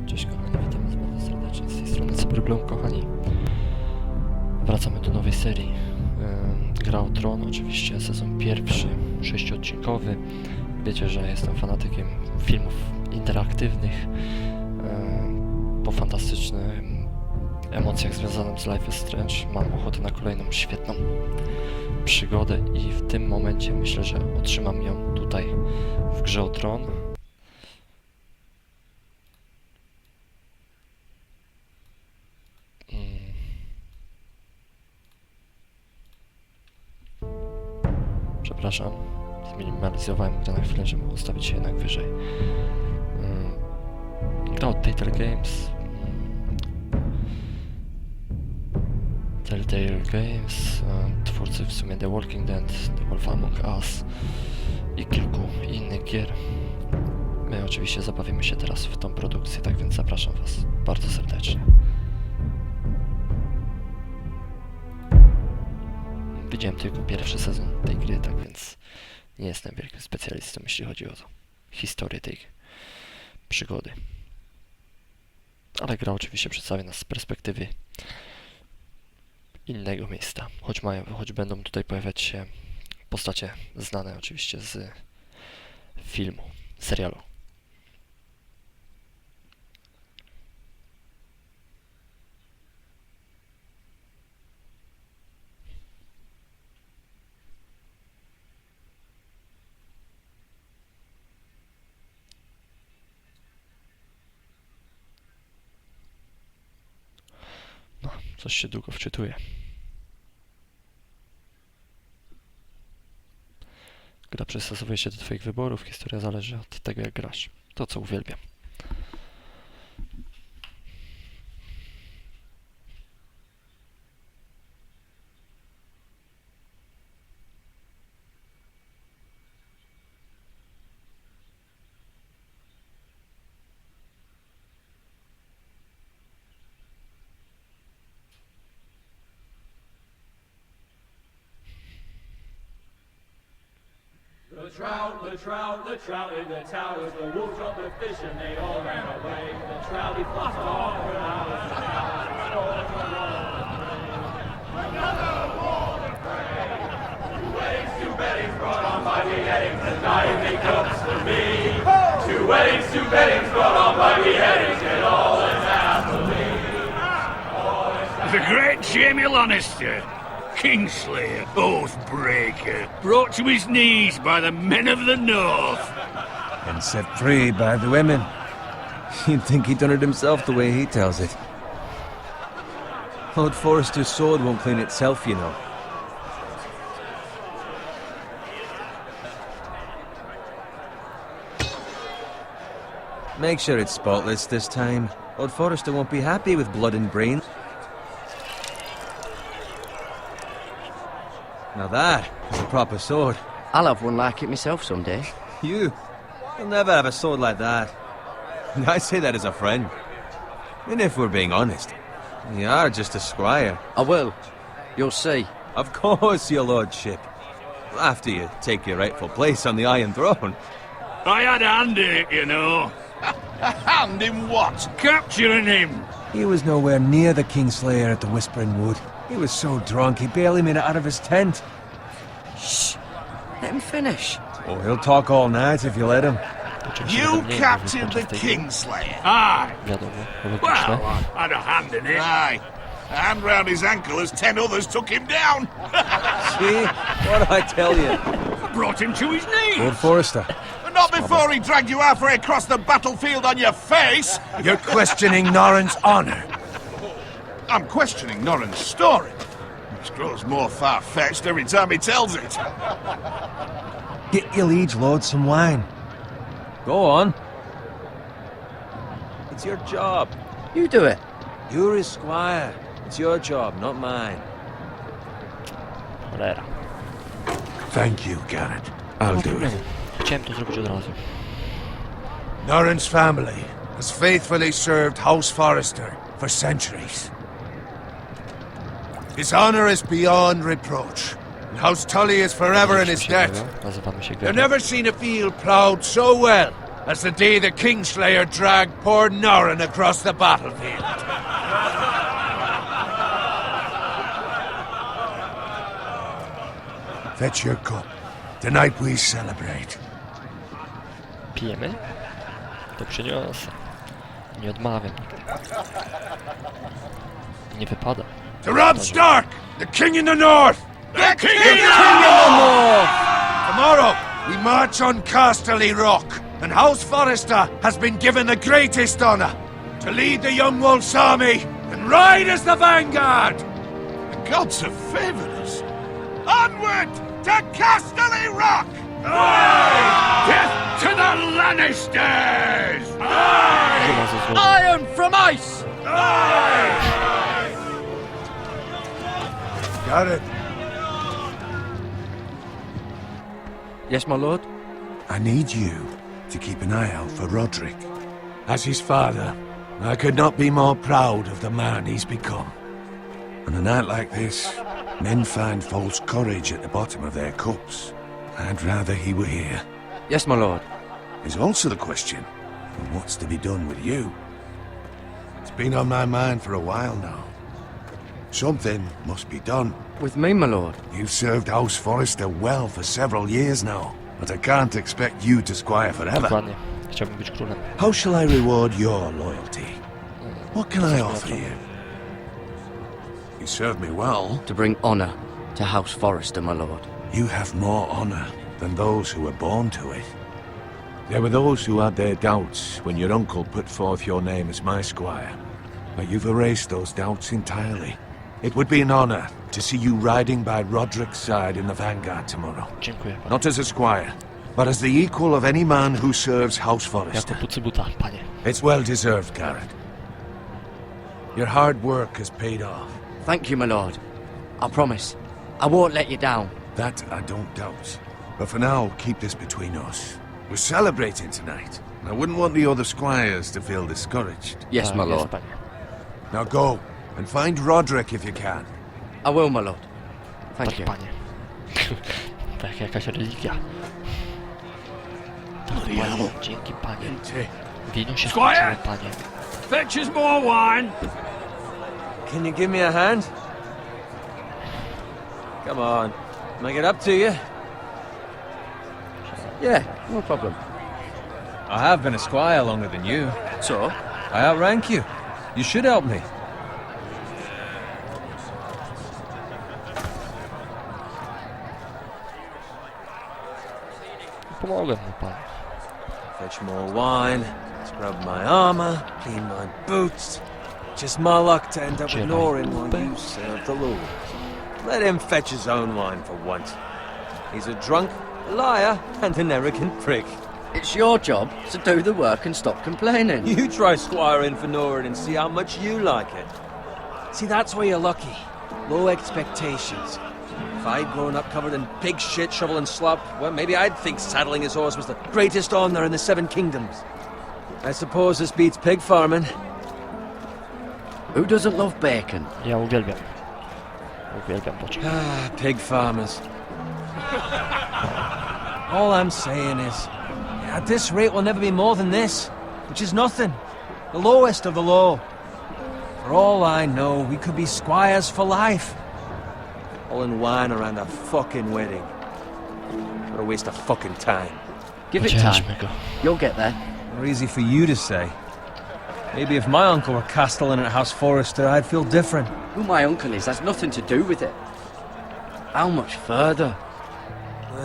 Cześć kochani, witam was bardzo serdecznie z tej strony CyberTwich, kochani. Wracamy do nowej serii. Gra o Tron, oczywiście sezon pierwszy, 6-odcinkowy. Wiecie, że jestem fanatykiem filmów interaktywnych. Po fantastycznych emocjach związanych z Life is Strange mam ochotę na kolejną świetną przygodę i w tym momencie myślę, że otrzymam ją tutaj w grze o Tron. Przepraszam, zminimalizowałem grę na chwilę, żeby ustawić się jednak wyżej. Gra od Telltale Games. Telltale Games, twórcy w sumie The Walking Dead, The Wolf Among Us i kilku innych gier. My oczywiście zabawimy się teraz w tą produkcję, tak więc zapraszam was bardzo serdecznie. Widziałem tylko pierwszy sezon tej gry, tak więc nie jestem wielkim specjalistą, jeśli chodzi o historię tej przygody. Ale gra oczywiście przedstawia nas z perspektywy innego miejsca, choć będą tutaj pojawiać się postacie znane oczywiście z filmu, serialu. No, coś się długo wczytuje. Gra przystosowuje się do twoich wyborów, historia zależy od tego, jak grasz. To, co uwielbiam. The trout in the towers, the wolves dropped the fish and they all ran away. The trouty flopped off for hours and hours. Another war to pray. 2 weddings, 2 beddings brought on by beheadings, and dying make cups for me. 2 weddings, 2 beddings brought on by beheadings, and all is happily. The great Jamie Lannister, Kingslayer, Oathbreaker, brought to his knees by the men of the North. And set free by the women. You'd think he'd done it himself the way he tells it. Lord Forrester's sword won't clean itself, you know. Make sure it's spotless this time. Lord Forrester won't be happy with blood and brains. Now that is a proper sword. I'll have one like it myself someday. You'll never have a sword like that. I say that as a friend. And if we're being honest, you are just a squire. I will. You'll see. Of course, your lordship. After you take your rightful place on the Iron Throne. I had a hand in it, you know. A hand in what? Capturing him. He was nowhere near the Kingslayer at the Whispering Wood. He was so drunk he barely made it out of his tent. Shh. Let him finish. Oh, he'll talk all night if you let him. You captured the Kingslayer? Aye. Wiadomo, Well, logiczne. I had a hand in it. Aye. A hand round his ankle as 10 others took him down. See? What did I tell you? I brought him to his knees. Lord Forrester. But not before he dragged you halfway across the battlefield on your face. You're questioning Norrin's honor. I'm questioning Norrin's story, which grows more far-fetched every time he tells it. Get your liege lord some wine. Go on. It's your job. You do it. You're his squire. It's your job, not mine. Cholera. Thank you, Gared. I'll do it. Chciałem to zrobić od razu. Norrin's family has faithfully served House Forrester for centuries. His honor is beyond reproach, House Tully is forever in his debt. Nazywamy się You've Giermek. never seen a field plowed so well as the day the Kingslayer dragged poor Norrin across the battlefield. Fetch your cup. Tonight we celebrate. Pijemy? To przyniosę. Nie odmawiam. Nie wypada. To Robb Stark, the king in the north! The king in the north! Tomorrow, we march on Casterly Rock, and House Forrester has been given the greatest honor to lead the Young Wolf's army and ride as the vanguard! The gods have favored us. Onward to Casterly Rock! Death to the Lannisters! Żelazo złożone. Iron from ice! Gared, Yes, my lord? I need you to keep an eye out for Roderick. As his father, I could not be more proud of the man he's become. On a night like this, men find false courage at the bottom of their cups. I'd rather he were here. Yes, my lord. There's also the question of what's to be done with you. It's been on my mind for a while now. Something must be done. With me, my lord. You've served House Forrester well for several years now, but I can't expect you to squire forever. Dokładnie. Chciałbym być królem. How shall I reward your loyalty? What can I offer you? You served me well. To bring honor to House Forrester, my lord. You have more honor than those who were born to it. There were those who had their doubts when your uncle put forth your name as my squire, but you've erased those doubts entirely. It would be an honor to see you riding by Roderick's side in the vanguard tomorrow. Dziękuję panie. Not as a squire, but as the equal of any man who serves House Jako Forrester. pucybuta, panie. It's well deserved, Gared. Your hard work has paid off. Thank you, my lord. I promise. I won't let you down. That I don't doubt. But for now, keep this between us. We're celebrating tonight. I wouldn't want the other squires to feel discouraged. Yes, my Tak jest, lord. panie. Now go, and find Roderick if you can. I will, my lord. Thank Tak, you. panie. Tak, jakaś religia. Tak, panie. Dzięki, panie. Wino się Squire! skończyło, panie. Fetch us more wine! Can you give me a hand? Come on. Can I get up to you? Yeah, no problem. I have been a squire longer than you. So? I outrank you. You should help me. Pomogę mu, panie. Fetch more wine, scrub my armor, clean my boots. Just my luck to end up Jedi ignoring while you boots. serve the Lord. Let him fetch his own wine for once. He's a drunk, a liar, and an arrogant prick. It's your job to do the work and stop complaining. You try squiring for Norin and see how much you like it. See, that's why you're lucky. Low expectations. If I'd grown up covered in pig shit, shovel and slop, well, maybe I'd think saddling his horse was the greatest honor in the Seven Kingdoms. I suppose this beats pig farming. Who doesn't love bacon? Ja uwielbiam. Uwielbiam pociąg. Ah, pig farmers. All I'm saying is, at this rate we'll never be more than this, which is nothing. The lowest of the low. For all I know, we could be squires for life. All in wine around a fucking wedding. What a waste of fucking time. Give it time. Pocieszmy go. You'll get there. More easy for you to say. Maybe if my uncle were castellan at House Forrester, I'd feel different. Who my uncle is has nothing to do with it. How much further?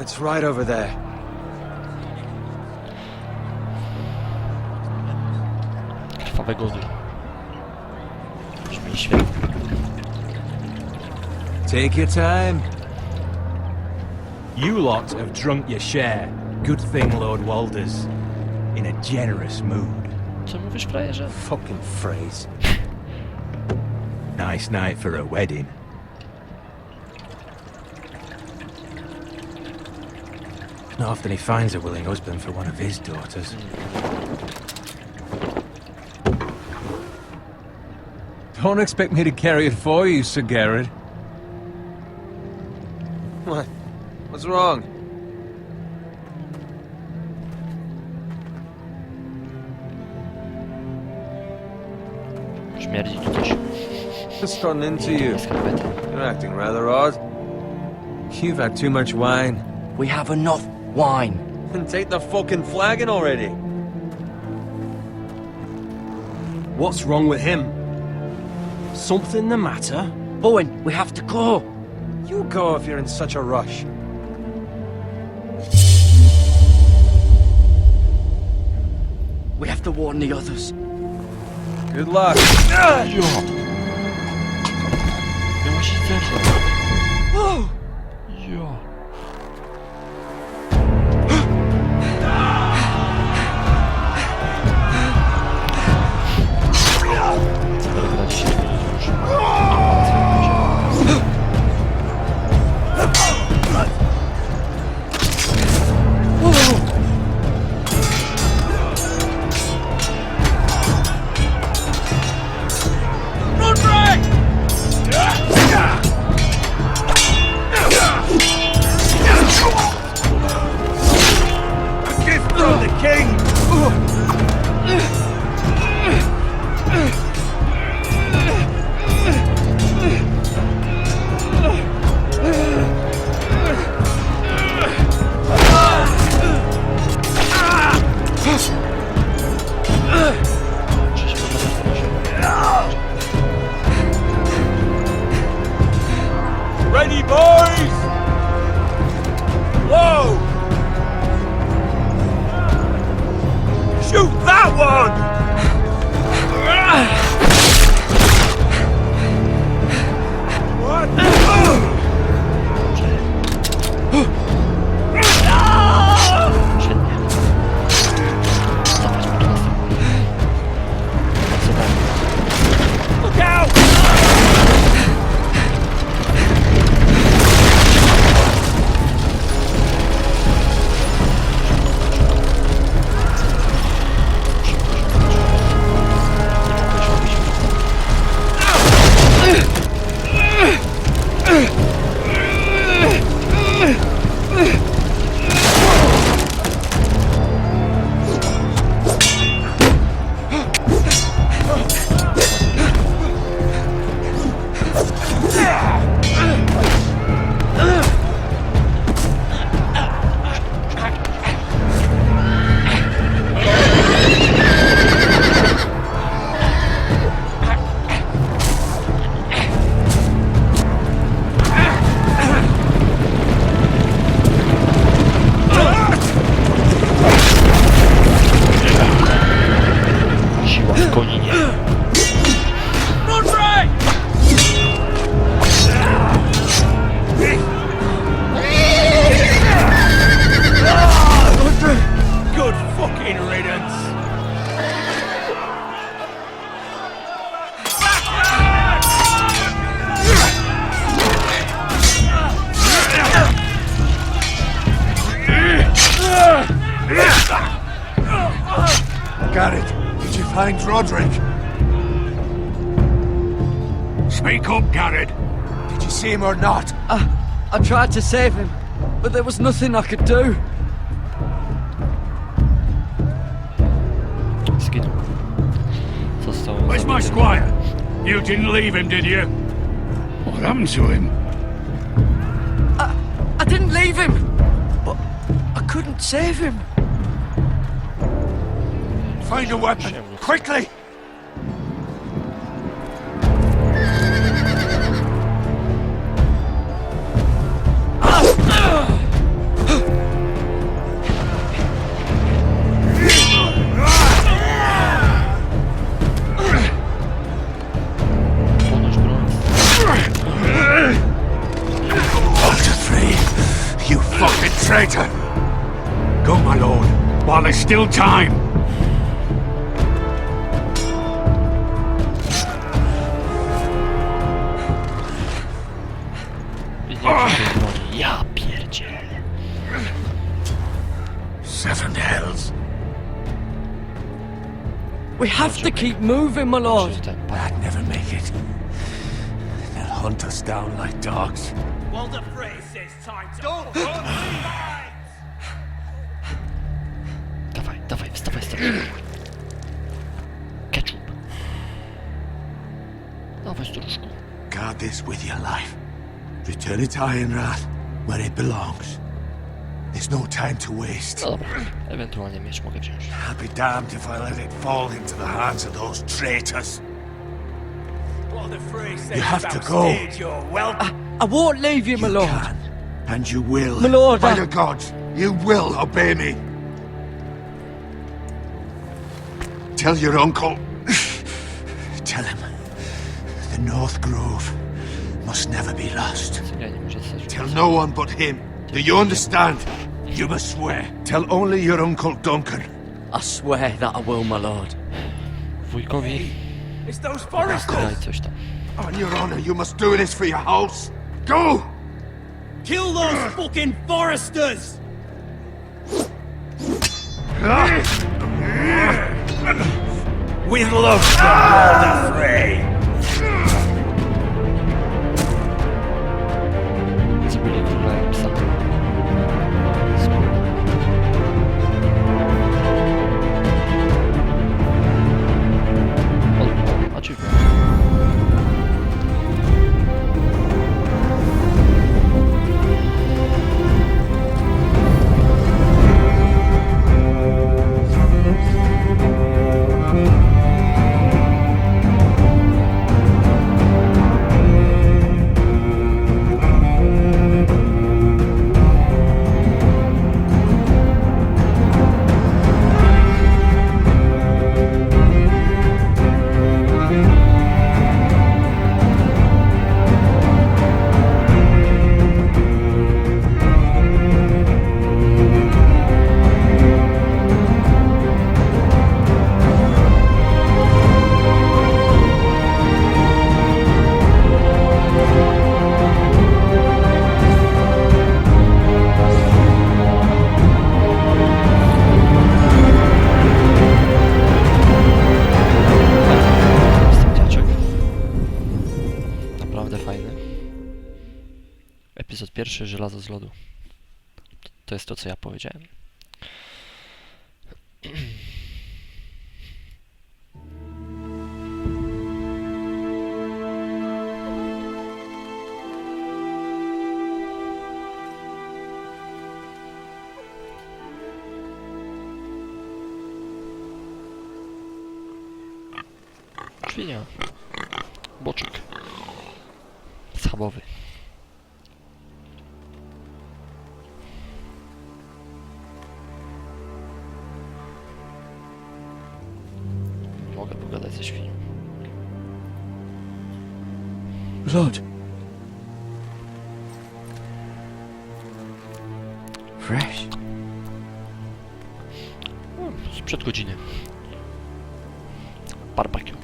It's right over there. Krwawe gody. Brzmi świetnie. Take your time. You lot have drunk your share. Good thing Lord Walder's in a generous mood. Co mówisz, frajerze? Fucking phrase. Nice night for a wedding. Not often he finds a willing husband for one of his daughters. Don't expect me to carry it for you, Sir Gared. What? What's wrong? Śmierdzi tu coś. What's gotten into Nie, to you? jest skarpeta. You're acting rather odd. You've had too much wine. We have enough wine. Then take the fucking flagon already. What's wrong with him? Something the matter? Bowen, we have to go. You go if you're in such a rush. We have to warn the others. Good luck. Miałeś się zerwać. Jo. Ale chyba dzisiaj już. Ready, boys! Whoa! Shoot that one! Look out! Gared, did you find Roderick? Speak up, Gared. Did you see him or not? I tried to save him, but there was nothing I could do. Skinął. Został Where's my zabity. squire? You didn't leave him, did you? What happened to him? I didn't leave him, but I couldn't save him. Find a weapon, quickly! Podnoś broń. Walter Free, you fucking traitor! Go, my lord, while there's still time. Ja pierdzielę. 7 hells. We have to keep moving, my lord. I'd never make it. They'll hunt us down like dogs. Walter Frey says time to... Don't Dawaj, dawaj, wstawaj, wstawaj. Ketchup. Dawaj, staruszku. Guard this with your life. Return it to Ironrath, where it belongs. There's no time to waste. No dobra, ewentualnie miecz mogę wziąć. I'll be damned if I let it fall into the hands of those traitors. You have to go. I won't leave you, my You lord. can, and you will. My lord, By the gods, you will obey me. Tell your uncle. Tell him. The North Grove must never be lost. Ja nie muszę zostać. Tell no one but him. Do you understand? You must swear. Tell only your uncle Duncan. I swear that I will, my lord. Wujkowi It's those daj foresters! coś tam. On your honor, you must do this for your house. Go! Kill those fucking foresters! With love from Lord Frey. Zabili króla psa. O, achievement. Epizod pierwszy, żelazo z lodu. To jest to, co ja powiedziałem. Świnia. Boczek. Schabowy. Mogę pogadać ze świnią. Lord. Fresh. Sprzed godziny. Barbecue.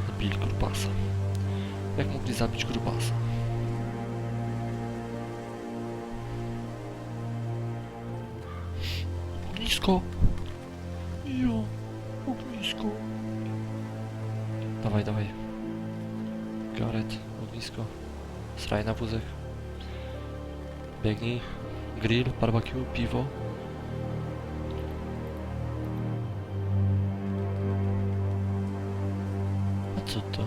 Zabili grubasa. Jak mogli zabić grubasa? Ognisko! Jo, ognisko! Dawaj, dawaj. Gared, ognisko. Sraj na wózek. Biegnij. Grill, barbecue, piwo. A co to?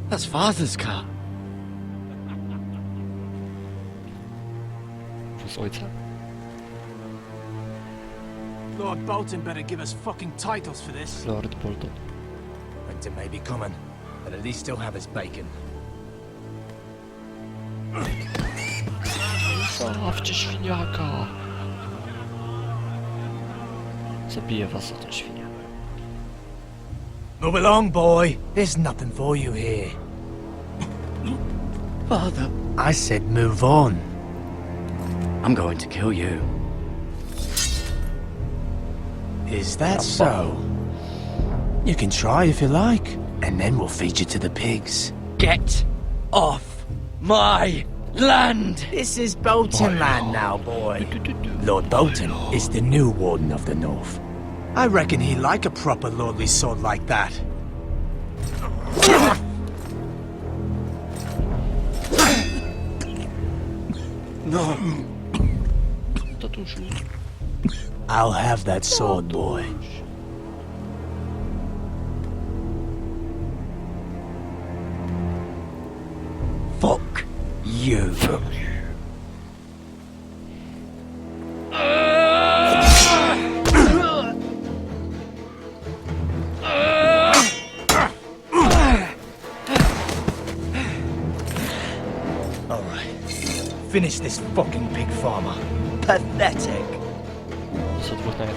That's Father's car. Wóz ojca? Lord Bolton better give us fucking titles for this. Lord Bolton. Winter may be coming, but at least still have his bacon. Zostawcie świniaka! Zabiję was za tę świnię. Move along, boy. There's nothing for you here. Father, I said move on. I'm going to kill you. Is that so? You can try if you like, and then we'll feed you to the pigs. Get off my land! This is Bolton land now, boy. Lord Bolton is the new Warden of the North. I reckon he'd like a proper lordly sword like that. No. Tatuszu. I'll have that sword, boy. Fuck you. Finish this fucking pig farmer. Pathetic. Co 2 na 1.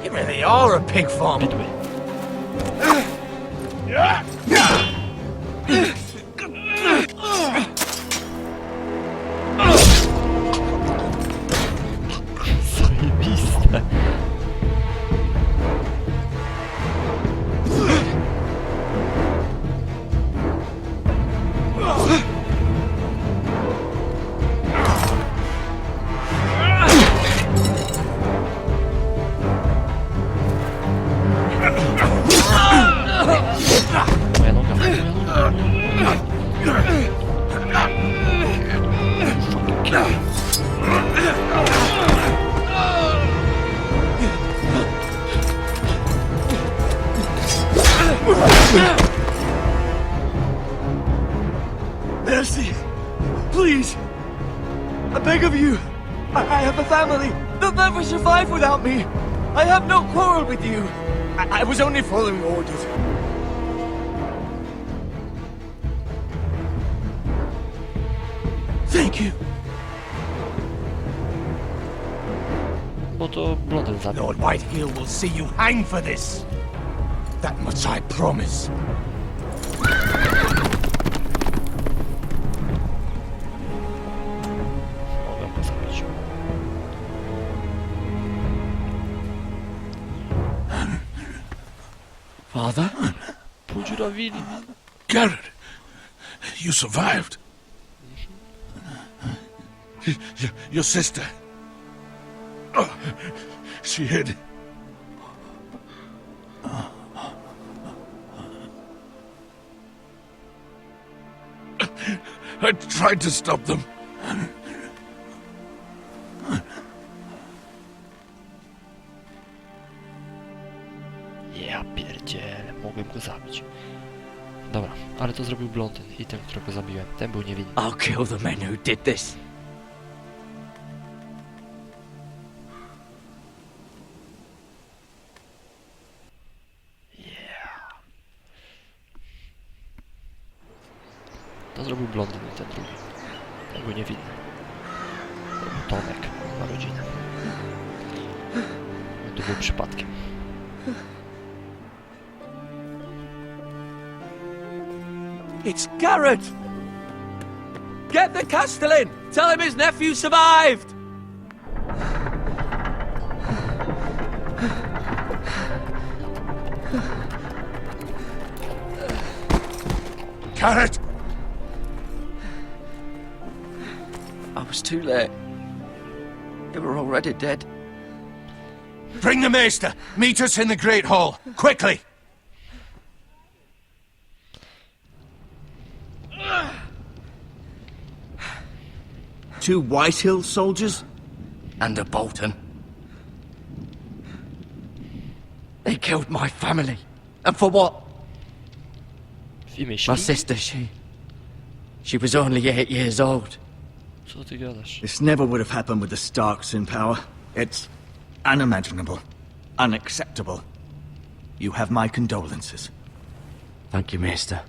You really are a pig farmer. Bidły. Zajebiste. Moja noga, moja noga. Mercy! Please! I beg of you! I have a family! They'll never survive without me! I have no quarrel with you! I was only following orders. Thank you! Bo to blondyn zabił. Lord Whitehill will see you hang for this! That much I promise. Mogę go zabić. Father? Podziurawili mnie. Gared, you survived. Your sister. Oh, she hid. I tried to stop them. Ja pierdzielę, mogłem go zabić. Dobra, ale to zrobił blondyn i ten, którego zabiłem. Ten był niewinny. I'll kill the men who did this. To zrobił blondyn i ten drugi. Ten był niewinny. To był Tomek, ma rodzinę. To był przypadkiem. It's Gared! Get the Castellan! Tell him his nephew survived! Gared! I was too late. They were already dead. Bring the maester. Meet us in the Great Hall. Quickly! Two Whitehill soldiers? And a Bolton. They killed my family. And for what? W imię My śli? sister, she was only 8 years old. Co ty gadasz? This never would have happened with the Starks in power. It's unimaginable. Unacceptable. You have my condolences. Thank you, Maester.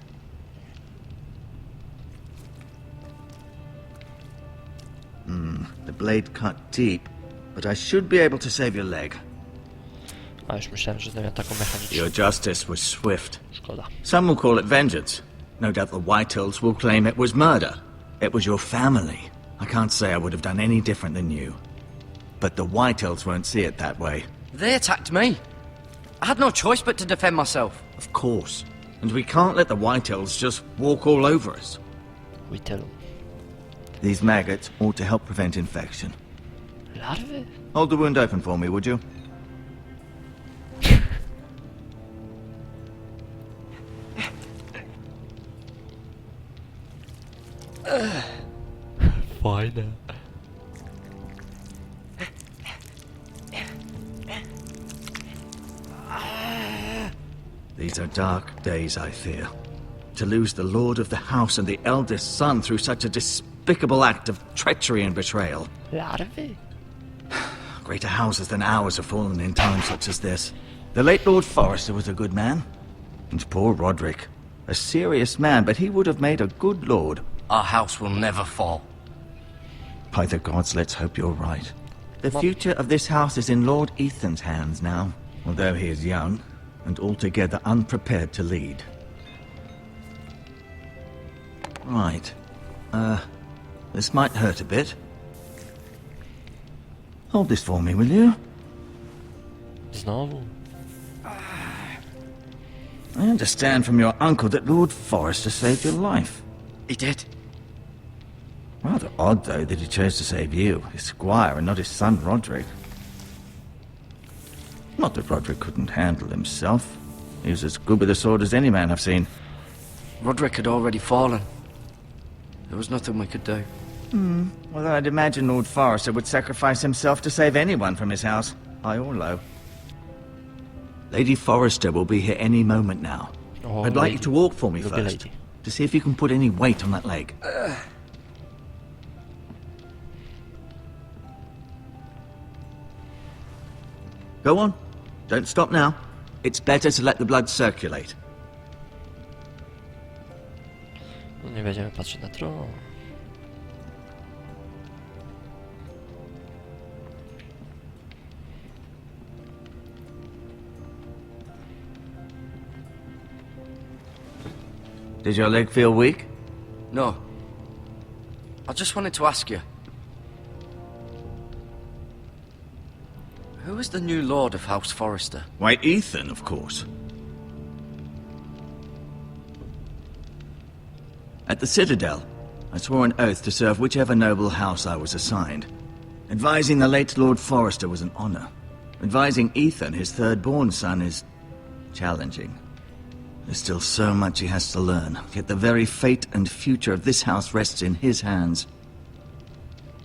The blade cut deep, but I should be able to save your leg. A już myślałem, że miał taką mechaniczną. Your justice was swift. Szkoda. Some will call it vengeance. No doubt the Whitehills will claim it was murder. It was your family. I can't say I would have done any different than you. But the Whitehills won't see it that way. They attacked me. I had no choice but to defend myself. Of course. And we can't let the Whitehills just walk all over us. We tell him. These maggots ought to help prevent infection. Larwy? Hold the wound open for me, would you? fajne. These are dark days, I fear. To lose the lord of the house and the eldest son through such a despicable act of treachery and betrayal. Larwy. Greater houses than ours have fallen in times such as this. The late Lord Forrester was a good man. And poor Roderick. A serious man, but he would have made a good lord. Our house will never fall. By the gods, let's hope you're right. The future of this house is in Lord Ethan's hands now, although he is young and altogether unprepared to lead. Right. This might hurt a bit. Hold this for me, will you? Znowu. I understand from your uncle that Lord Forrester saved your life. He did. Rather odd, though, that he chose to save you, his squire, and not his son Roderick. Not that Roderick couldn't handle himself. He was as good with a sword as any man I've seen. Roderick had already fallen. There was nothing we could do. Well, I'd imagine Lord Forrester would sacrifice himself to save anyone from his house, high or low. Lady Forrester will be here any moment now. Oh, I'd like you to walk for me Lubię first, lady. to see if you can put any weight on that leg. Go on. Don't stop now. It's better to let the blood circulate. No nie będziemy patrzeć na Tron. Did your leg feel weak? No. I just wanted to ask you. Who is the new lord of House Forrester? Why, Ethan, of course. At the Citadel, I swore an oath to serve whichever noble house I was assigned. Advising the late Lord Forrester was an honor. Advising Ethan, his third-born son, is challenging. There's still so much he has to learn, yet the very fate and future of this house rests in his hands.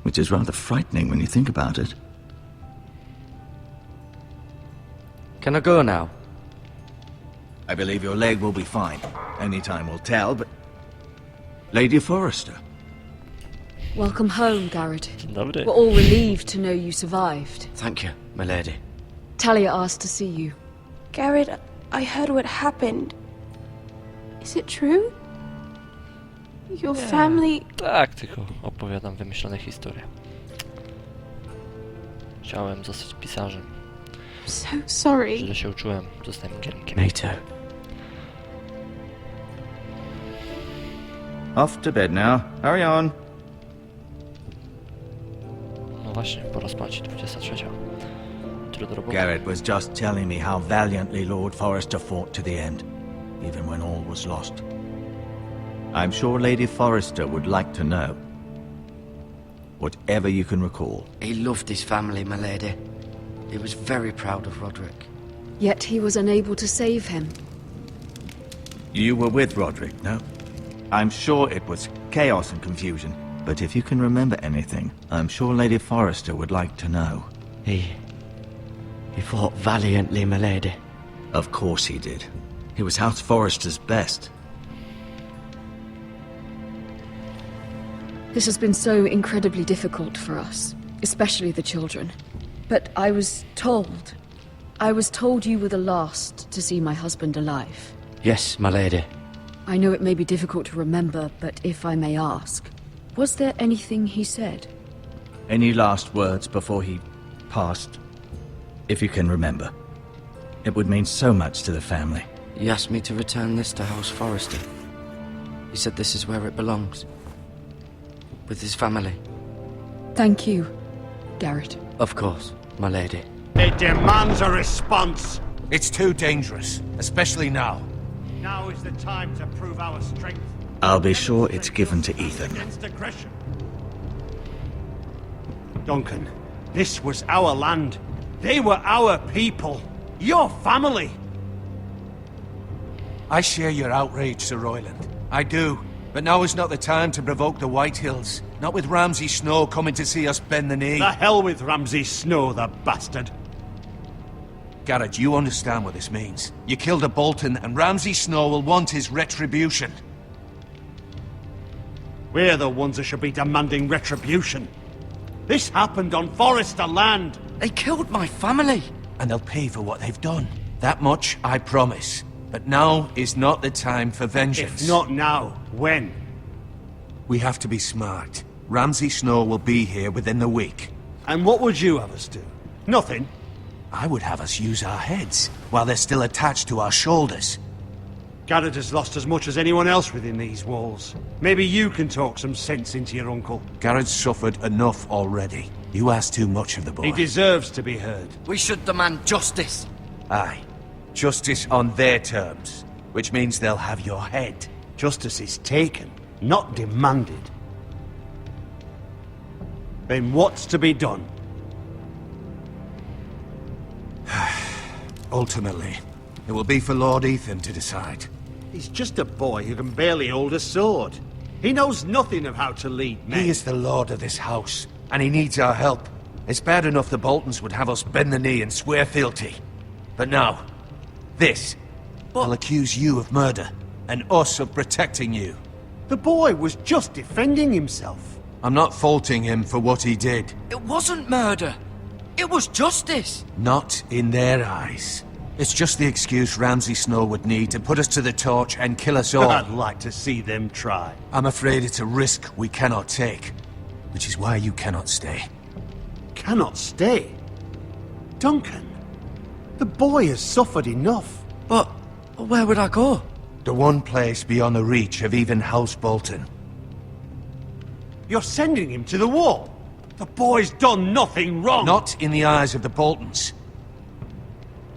Which is rather frightening when you think about it. Can I go now? I believe your leg will be fine. Only time will tell, but... Lady Forrester. Welcome home, Gared. Dzień dobry. We're all relieved to know you survived. Thank you, my lady. Talia asked to see you. Gared, I heard what happened. Is it true? Your family... Tak, tylko opowiadam wymyślone historie. Chciałem zostać pisarzem. So sorry. Źle się uczyłem, zostałem Giermkiem. Me too. Off to bed now. Hurry on. No właśnie, pora spać, 23. Jutro do roboty. Gared was just telling me how valiantly Lord Forrester fought to the end, even when all was lost. I'm sure Lady Forrester would like to know. Whatever you can recall. He loved his family, my lady. He was very proud of Roderick. Yet he was unable to save him. You were with Roderick, no? I'm sure it was chaos and confusion, but if you can remember anything, I'm sure Lady Forrester would like to know. He fought valiantly, my lady. Of course he did. He was House Forrester's best. This has been so incredibly difficult for us, especially the children. But I was told you were the last to see my husband alive. Yes, my lady. I know it may be difficult to remember, but if I may ask, was there anything he said? Any last words before he passed? If you can remember. It would mean so much to the family. He asked me to return this to House Forrester. He said this is where it belongs. With his family. Thank you, Gared. Of course, my lady. It demands a response. It's too dangerous, especially now. Now is the time to prove our strength. I'll be sure it's given to Ethan. Against aggression. Duncan, this was our land. They were our people. Your family. I share your outrage, Sir Royland. I do. But now is not the time to provoke the Whitehills. Not with Ramsay Snow coming to see us bend the knee. The hell with Ramsay Snow, the bastard. Gared, you understand what this means. You killed a Bolton, and Ramsay Snow will want his retribution. We're the ones that should be demanding retribution. This happened on Forester land. They killed my family. And they'll pay for what they've done. That much, I promise. But now is not the time for vengeance. If not now, when? We have to be smart. Ramsay Snow will be here within the week. And what would you have us do? Nothing? I would have us use our heads, while they're still attached to our shoulders. Gared has lost as much as anyone else within these walls. Maybe you can talk some sense into your uncle. Gared's suffered enough already. You ask too much of the boy. He deserves to be heard. We should demand justice. Aye. Justice on their terms, which means they'll have your head. Justice is taken, not demanded. Then what's to be done? Ultimately, it will be for Lord Ethan to decide. He's just a boy who can barely hold a sword. He knows nothing of how to lead men. He is the lord of this house, and he needs our help. It's bad enough the Boltons would have us bend the knee and swear fealty. But now, this. I'll accuse you of murder, and us of protecting you. The boy was just defending himself. I'm not faulting him for what he did. It wasn't murder. It was justice. Not in their eyes. It's just the excuse Ramsay Snow would need to put us to the torch and kill us all. I'd like to see them try. I'm afraid it's a risk we cannot take, which is why you cannot stay. Cannot stay? Duncan, the boy has suffered enough. But where would I go? The one place beyond the reach of even House Bolton. You're sending him to the wall? The boy's done nothing wrong! Not in the eyes of the Boltons.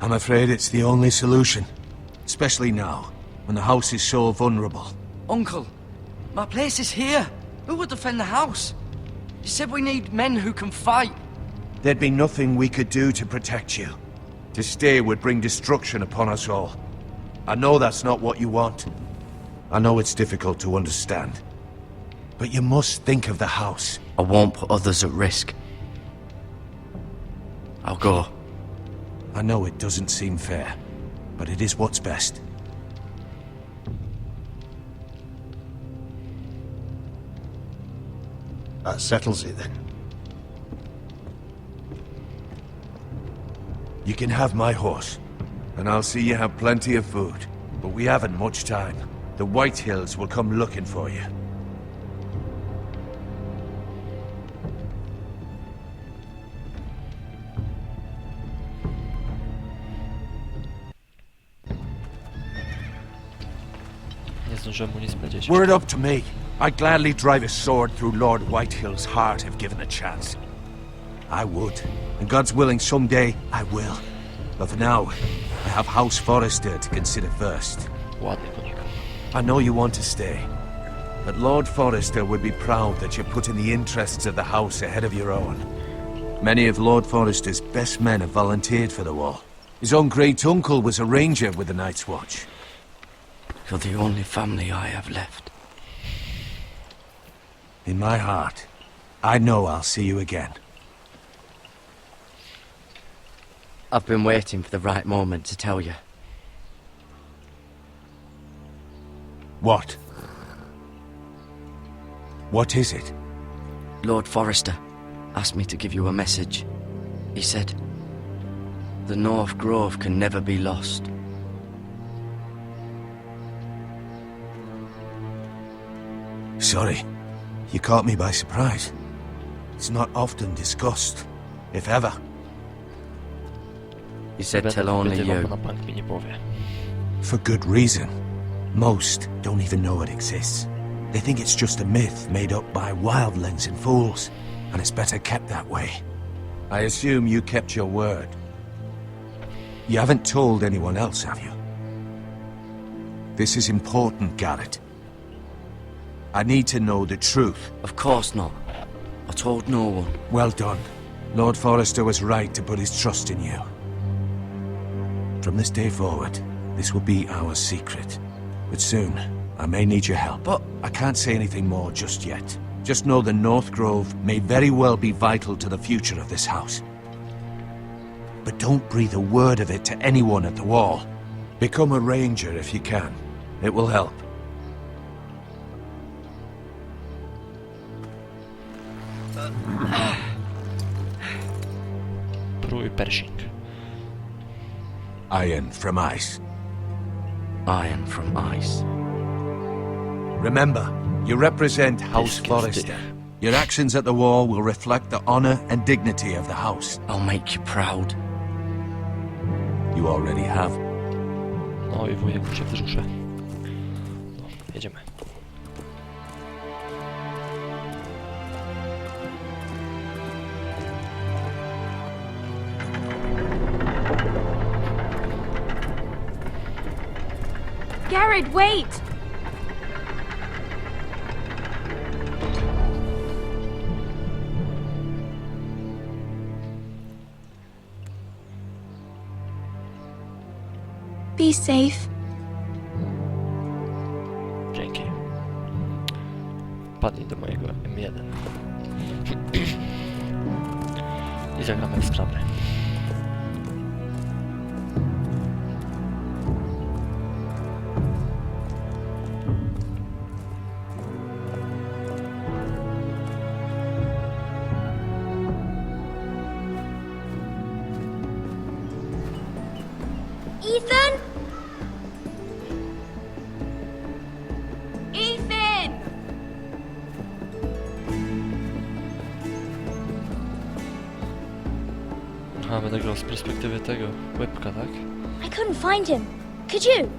I'm afraid it's the only solution. Especially now, when the house is so vulnerable. Uncle, my place is here. Who would defend the house? You said we need men who can fight. There'd be nothing we could do to protect you. To stay would bring destruction upon us all. I know that's not what you want. I know it's difficult to understand. But you must think of the house. I won't put others at risk. I'll go. I know it doesn't seem fair, but it is what's best. That settles it then. You can have my horse, and I'll see you have plenty of food. But we haven't much time. The Whitehills will come looking for you. Nie zdążyłem mu nic powiedzieć. Were it up to me, I'd gladly drive a sword through Lord Whitehill's heart if given a chance. I would, and God's willing someday I will. But for now, I have House Forester to consider first. Ładny konik. I know you want to stay, but Lord Forester would be proud that you're putting the interests of the house ahead of your own. Many of Lord Forester's best men have volunteered for the war. His own great-uncle was a ranger with the Night's Watch. You're the only family I have left. In my heart, I know I'll see you again. I've been waiting for the right moment to tell you. What? What is it? Lord Forester asked me to give you a message. He said, the North Grove can never be lost. Sorry, you caught me by surprise. It's not often discussed, if ever. He said tell only you. Na bank mi nie powie. For good reason. Most don't even know it exists. They think it's just a myth made up by wildlings and fools, and it's better kept that way. I assume you kept your word. You haven't told anyone else, have you? This is important, Gared. I need to know the truth. Of course not. I told no one. Well done. Lord Forester was right to put his trust in you. From this day forward, this will be our secret. But soon, I may need your help, but I can't say anything more just yet. Just know the North Grove may very well be vital to the future of this house. But don't breathe a word of it to anyone at the wall. Become a ranger if you can. It will help. Prój Pershing. Iron from ice. Iron from ice. Remember, you represent House This Forrester. Your actions at the wall will reflect the honor and dignity of the house. I'll make you proud. You already have. No i wujek cię wzruszę. No, jedziemy. Gared, wait! Be safe. Dzięki. Padnij do mojego M1. I zagramy w Scrabble. Ethan? Ethan! Aha, będę grał z perspektywy tego łebka, tak? I couldn't find him. Could you?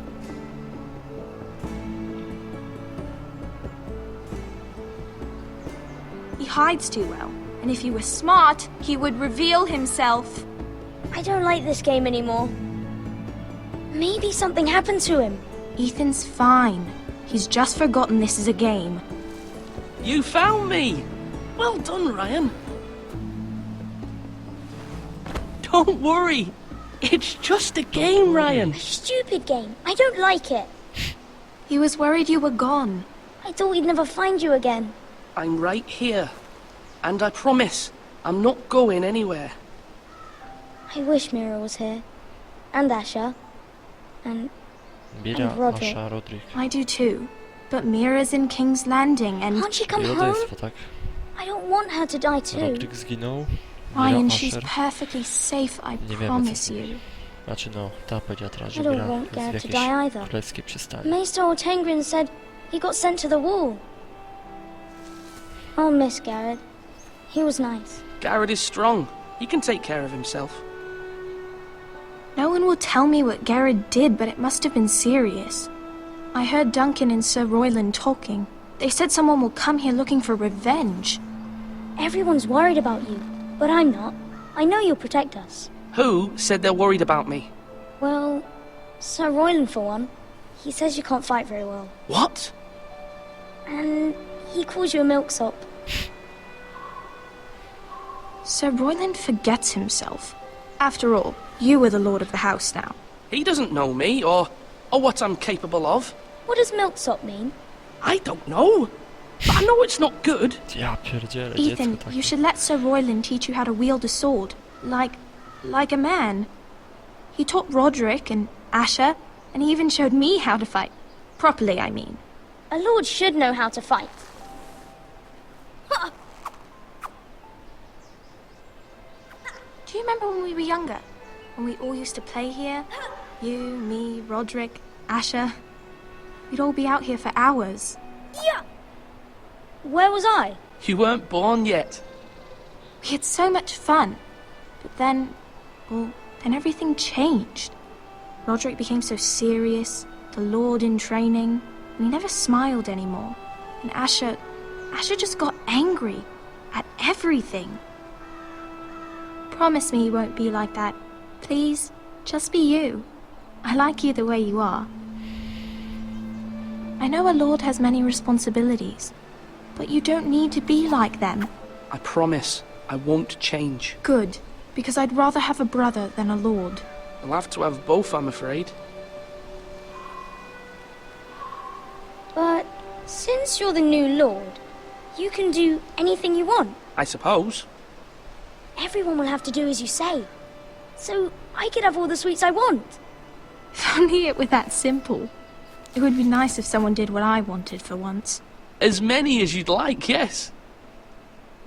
He hides too well, and if he were smart, he would reveal himself. I don't like this game anymore. Maybe something happened to him. Ethan's fine. He's just forgotten this is a game. You found me! Well done, Ryan. Don't worry. It's just a game, Ryan. Stupid game. I don't like it. He was worried you were gone. I thought we'd never find you again. I'm right here. And I promise, I'm not going anywhere. I wish Mira was here. And Asher. And Mira, Roderick. Asha, Roderick. I do too. But Mira's in King's Landing and... Can't she come Ile home? rodzeństwo, tak? I don't want her to die too. Roderick zginął. Ryan, Mira, she's Asher. perfectly safe, I Nie wiemy, promise co to you. Znaczy no, ta powiedziała teraz, że I don't Mira want jest w Gared to jakiejś die either. królewskiej przystani. Maester Ortengrin said he got sent to the wall. I'll miss Gared. He was nice. Gared is strong. He can take care of himself. No one will tell me what Gared did, but it must have been serious. I heard Duncan and Sir Royland talking. They said someone will come here looking for revenge. Everyone's worried about you, but I'm not. I know you'll protect us. Who said they're worried about me? Well, Sir Royland for one. He says you can't fight very well. What? And he calls you a milksop. Sir Royland forgets himself. After all, you are the lord of the house now. He doesn't know me, or what I'm capable of. What does milksop mean? I don't know. But I know it's not good. Ja pierdzielę, Ethan, dziecko takie. you should let Sir Royland teach you how to wield a sword. Like a man. He taught Roderick and Asher, and he even showed me how to fight. Properly, I mean. A lord should know how to fight. Do you remember when we were younger? When we all used to play here? You, me, Roderick, Asher. We'd all be out here for hours. Yeah. Where was I? You weren't born yet. We had so much fun. But then everything changed. Roderick became so serious, the Lord in training, and he never smiled anymore. And Asher just got angry at everything. Promise me you won't be like that. Please, just be you. I like you the way you are. I know a lord has many responsibilities, but you don't need to be like them. I promise I won't change. Good, because I'd rather have a brother than a lord. I'll have to have both, I'm afraid. Since you're the new lord, you can do anything you want. I suppose. Everyone will have to do as you say. So I could have all the sweets I want. If only it were that simple. It would be nice if someone did what I wanted for once. As many as you'd like, yes.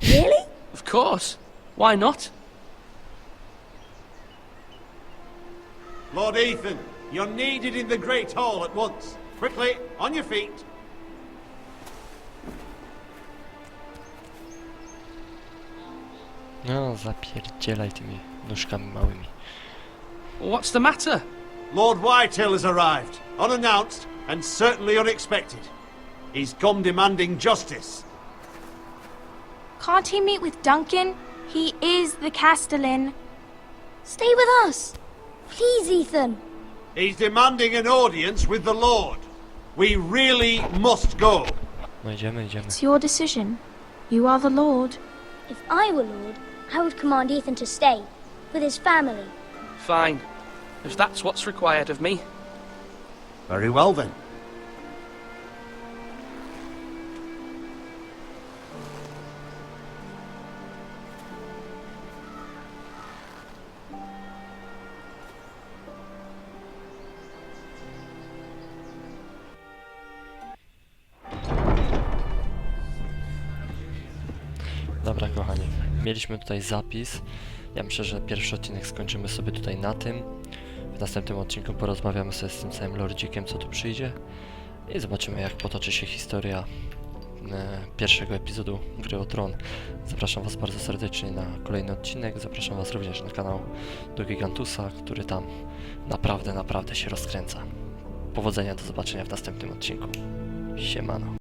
Really? Of course. Why not? Lord Ethan, you're needed in the Great Hall at once. Quickly, on your feet. No, zapierdzielaj tymi nóżkami małymi. What's the matter? Lord Whitetail has arrived, unannounced and certainly unexpected. He's come demanding justice. Can't he meet with Duncan? He is the Castellan. Stay with us. Please, Ethan. He's demanding an audience with the Lord. We really must go. No idziemy, idziemy. It's your decision. You are the Lord. If I were lord, I would command Ethan to stay with his family. Fine. If that's what's required of me. Very well then. Dobra, kochani, mieliśmy tutaj zapis. Ja myślę, że pierwszy odcinek skończymy sobie tutaj na tym. W następnym odcinku porozmawiamy sobie z tym całym lordzikiem, co tu przyjdzie. I zobaczymy, jak potoczy się historia pierwszego epizodu gry o Tron. Zapraszam Was bardzo serdecznie na kolejny odcinek. Zapraszam Was również na kanał do Gigantusa, który tam naprawdę się rozkręca. Powodzenia, do zobaczenia w następnym odcinku. Siemano.